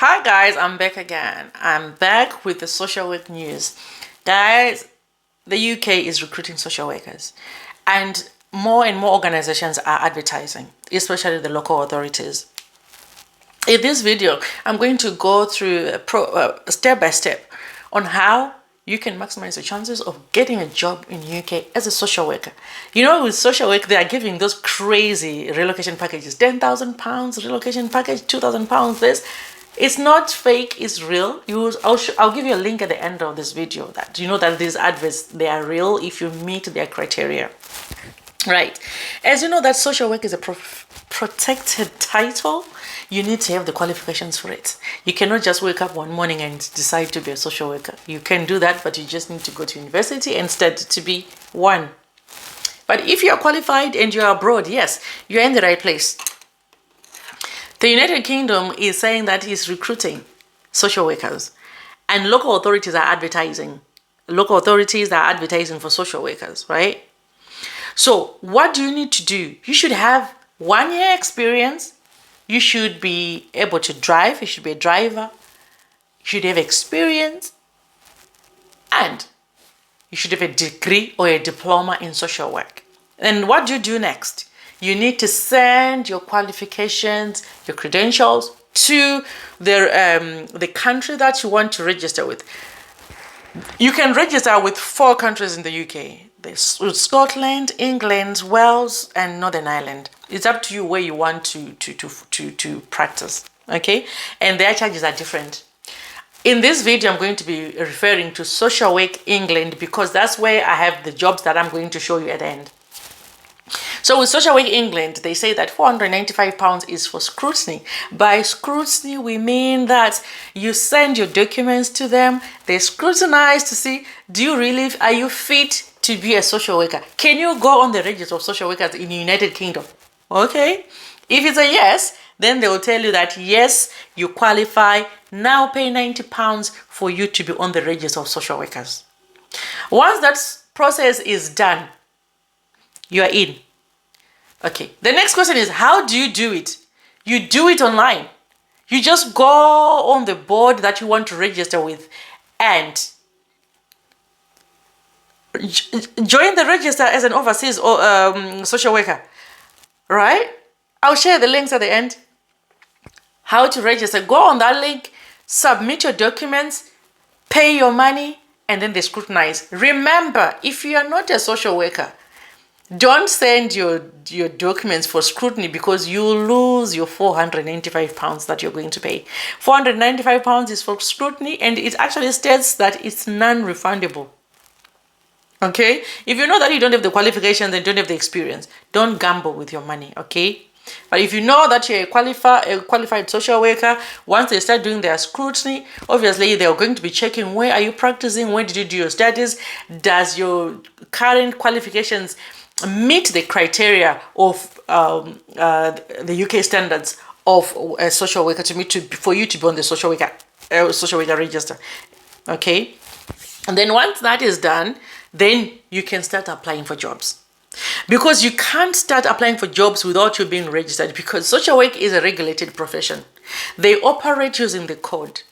Hi guys, I'm back again. I'm back with the social work news. Guys, the UK is recruiting social workers and more organizations are advertising, especially the local authorities. In this video, I'm going to go through step by step on how you can maximize your chances of getting a job in UK as a social worker. You know, with social work, they are giving those crazy relocation packages, £10,000 relocation package, £2,000 this. It's not fake, it's real. I'll give you a link at the end of this video that you know that these adverts, they are real if you meet their criteria. Right. As you know that social work is a protected title, you need to have the qualifications for it. You cannot just wake up one morning and decide to be a social worker. You can do that, but you just need to go to university and study to be one. But if you are qualified and you are abroad, yes, you're in the right place. The United Kingdom is saying that it's recruiting social workers and local authorities are advertising. Local authorities are advertising for social workers, right? So what do you need to do? You should have 1 year experience. You should be able to drive. You should be a driver. You should have experience. And you should have a degree or a diploma in social work. And what do you do next? You need to send your qualifications, your credentials to the country that you want to register with. You can register with 4 countries in the UK. There's Scotland, England, Wales, and Northern Ireland. It's up to you where you want to practice, okay? And their charges are different. In this video, I'm going to be referring to Social Work England because that's where I have the jobs that I'm going to show you at the end. So with Social Work England, they say that £495 is for scrutiny. By scrutiny, we mean that you send your documents to them, they scrutinize to see, are you fit to be a social worker? Can you go on the register of social workers in the United Kingdom? Okay. If it's a yes, then they will tell you that yes, you qualify. Now pay £90 for you to be on the register of social workers. Once that process is done, you are in. Okay, the next question is, how do you do it? You do it online. You just go on the board that you want to register with and join the register as an overseas or social worker, right? I'll share the links at the end. How to register. Go on that link, submit your documents, pay your money, and then they scrutinize. Remember, if you are not a social worker, don't send your documents for scrutiny because you lose your £495 that you're going to pay. £495 is for scrutiny and it actually states that it's non-refundable. Okay? If you know that you don't have the qualifications and don't have the experience, don't gamble with your money, okay? But if you know that you're a qualified social worker, once they start doing their scrutiny, obviously they're going to be checking where are you practicing, where did you do your studies, does your current qualifications meet the criteria of the UK standards of a social worker for you to be on the social worker register. Okay, and then once that is done, then you can start applying for jobs. Because you can't start applying for jobs without you being registered because social work is a regulated profession. They operate using the code,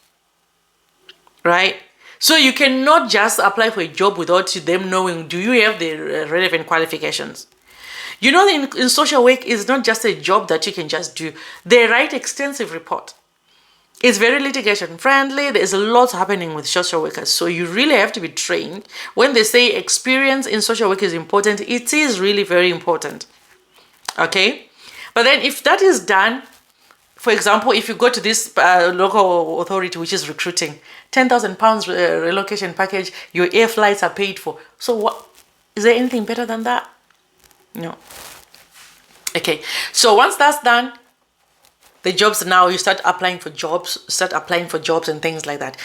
right? So you cannot just apply for a job without them knowing, do you have the relevant qualifications? You know, in social work, it's not just a job that you can just do. They write extensive report. It's very litigation friendly. There's a lot happening with social workers. So you really have to be trained. When they say experience in social work is important, it is really very important. Okay? But then if that is done, for example, if you go to this local authority which is recruiting, £10,000 relocation package, your air flights are paid for. So what is there anything better than that? No. Okay. So once that's done, the jobs now you start applying for jobs, and things like that.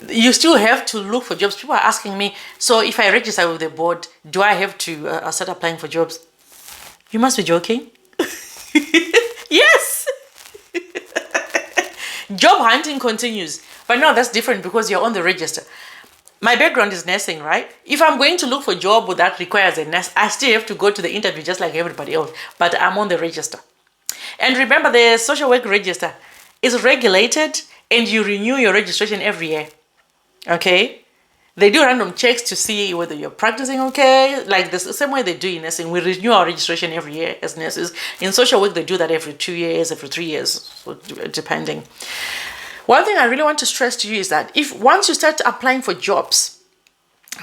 You still have to look for jobs. People are asking me, so if I register with the board, do I have to start applying for jobs? You must be joking. Yes. Job hunting continues. But no, that's different because you're on the register. My background is nursing, right? If I'm going to look for a job that requires a nurse, I still have to go to the interview just like everybody else. But I'm on the register. And remember, the social work register is regulated and you renew your registration every year. Okay? They do random checks to see whether you're practicing okay. Like the same way they do in nursing, we renew our registration every year as nurses. In social work, they do that every 2 years, every 3 years, so depending. One thing I really want to stress to you is that if once you start applying for jobs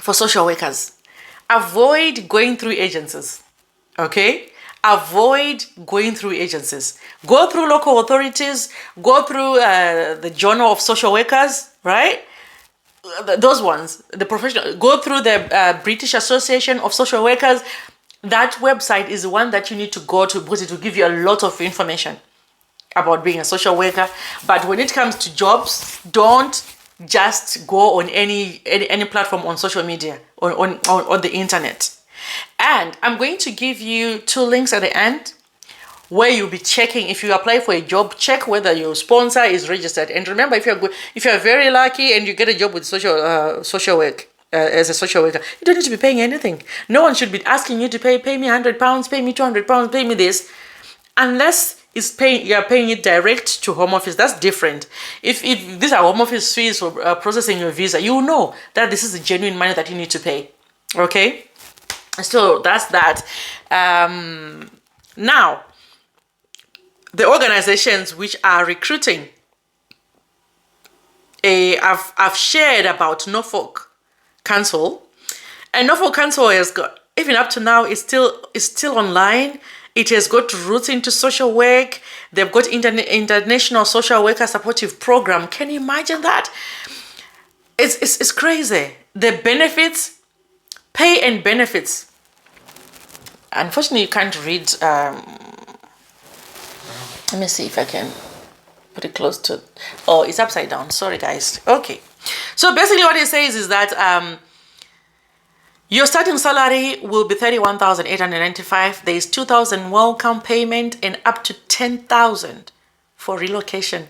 for social workers, avoid going through agencies. Okay? Avoid going through agencies. Go through local authorities, go through the Journal of Social Workers, right? Those ones, the professional, go through the British Association of Social Workers. That website is the one that you need to go to because it will give you a lot of information about being a social worker. But when it comes to jobs, don't just go on any platform on social media or on the internet. And I'm going to give you 2 links at the end where you'll be checking. If you apply for a job, check whether your sponsor is registered. And remember, if you're very lucky and you get a job with social work as a social worker, you don't need to be paying anything. No one should be asking you to pay me £100, pay me £200, pay me this, unless you're paying it direct to Home Office. That's different. If these are Home Office fees for processing your visa, you know that this is the genuine money that you need to pay. Okay, so that's that. Now, the organizations which are recruiting, I've shared about Norfolk Council, and Norfolk Council has got, even up to now, is still online. It has got roots into social work. They've got international social worker supportive program. Can you imagine that? It's crazy. The benefits, pay and benefits. Unfortunately, you can't read. Let me see if I can put it close to. Oh, it's upside down. Sorry, guys. Okay. So basically what it says is that your starting salary will be $31,895. There is $2,000 welcome payment and up to $10,000 for relocation.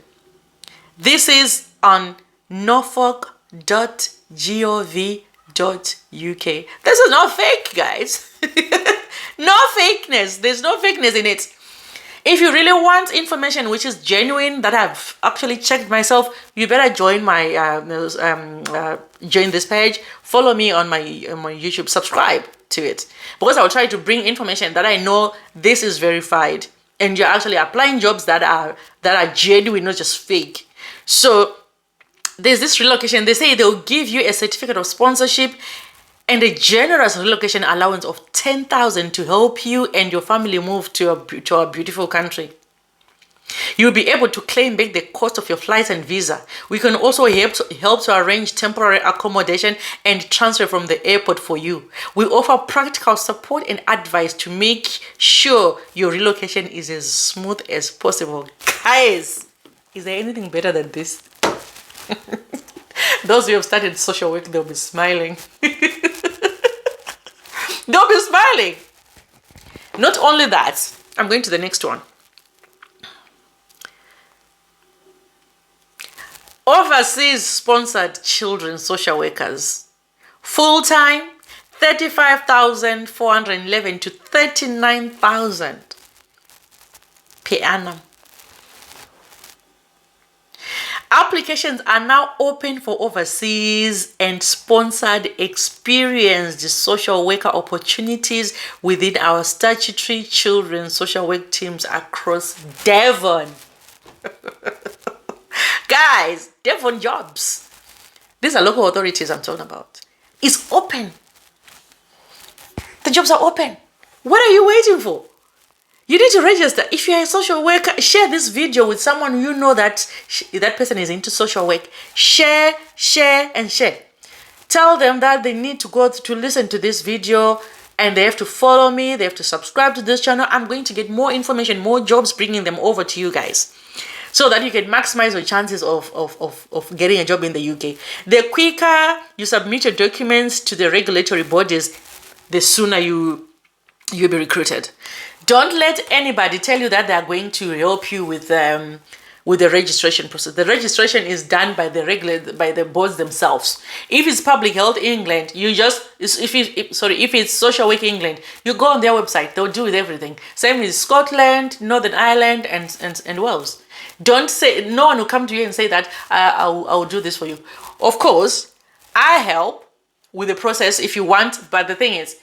This is on norfolk.gov.uk. This is not fake, guys. No fakeness. There's no fakeness in it. If you really want information which is genuine, that I've actually checked myself, you better join my join this page. Follow me on my YouTube. Subscribe to it, because I'll try to bring information that I know this is verified, and you're actually applying jobs that are genuine, not just fake. So there's this relocation. They say they'll give you a certificate of sponsorship and a generous relocation allowance of $10,000 to help you and your family move to a beautiful country. You'll be able to claim back the cost of your flights and visa. We can also help to arrange temporary accommodation and transfer from the airport for you. We offer practical support and advice to make sure your relocation is as smooth as possible. Guys, is there anything better than this? Those who have started social work, they'll be smiling. They'll be smiling. Not only that, I'm going to the next one. Overseas sponsored children social workers. Full-time, $35,411 to $39,000 per annum. Applications are now open for overseas and sponsored experienced social worker opportunities within our statutory children's social work teams across Devon. Guys, Devon jobs. These are local authorities I'm talking about. It's open. The jobs are open. What are you waiting for? You need to register. If you're a social worker, share this video with someone you know that that person is into social work. Share, and share. Tell them that they need to go to listen to this video and they have to follow me. They have to subscribe to this channel. I'm going to get more information, more jobs, bringing them over to you guys, so that you can maximize your chances of getting a job in the UK. The quicker you submit your documents to the regulatory bodies, the sooner you'll be recruited. Don't let anybody tell you that they are going to help you with the registration process. The registration is done by the boards themselves. If it's Public Health England, if it's Social Work England, you go on their website. They'll do with everything. Same with Scotland, Northern Ireland, and Wales. Don't say, no one will come to you and say that I'll do this for you. Of course, I help with the process if you want, but the thing is,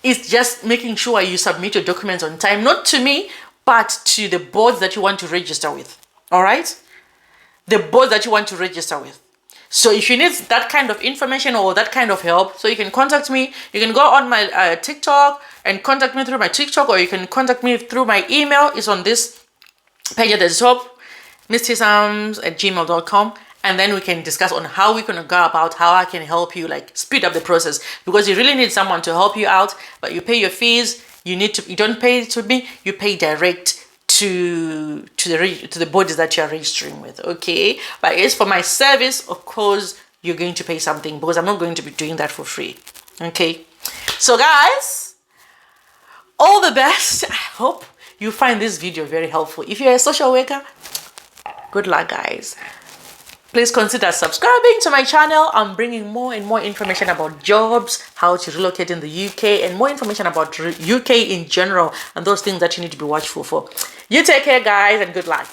it's just making sure you submit your documents on time, not to me, but to the boards that you want to register with. All right? The boards that you want to register with. So if you need that kind of information or that kind of help, so you can contact me. You can go on my TikTok and contact me through my TikTok, or you can contact me through my email. It's on this page at the top, missysams@gmail.com. And then we can discuss on how we're going to go about how I can help you, like speed up the process, because you really need someone to help you out, but you pay your fees. You don't pay to me, you pay direct to the bodies that you are registering with. Okay, but as for my service, of course you're going to pay something, because I'm not going to be doing that for free. Okay, so guys, all the best. I hope you find this video very helpful. If you're a social worker, good luck, guys. Please consider subscribing to my channel. I'm bringing more and more information about jobs, how to relocate in the UK, and more information about UK in general, and those things that you need to be watchful for. You take care, guys, and good luck.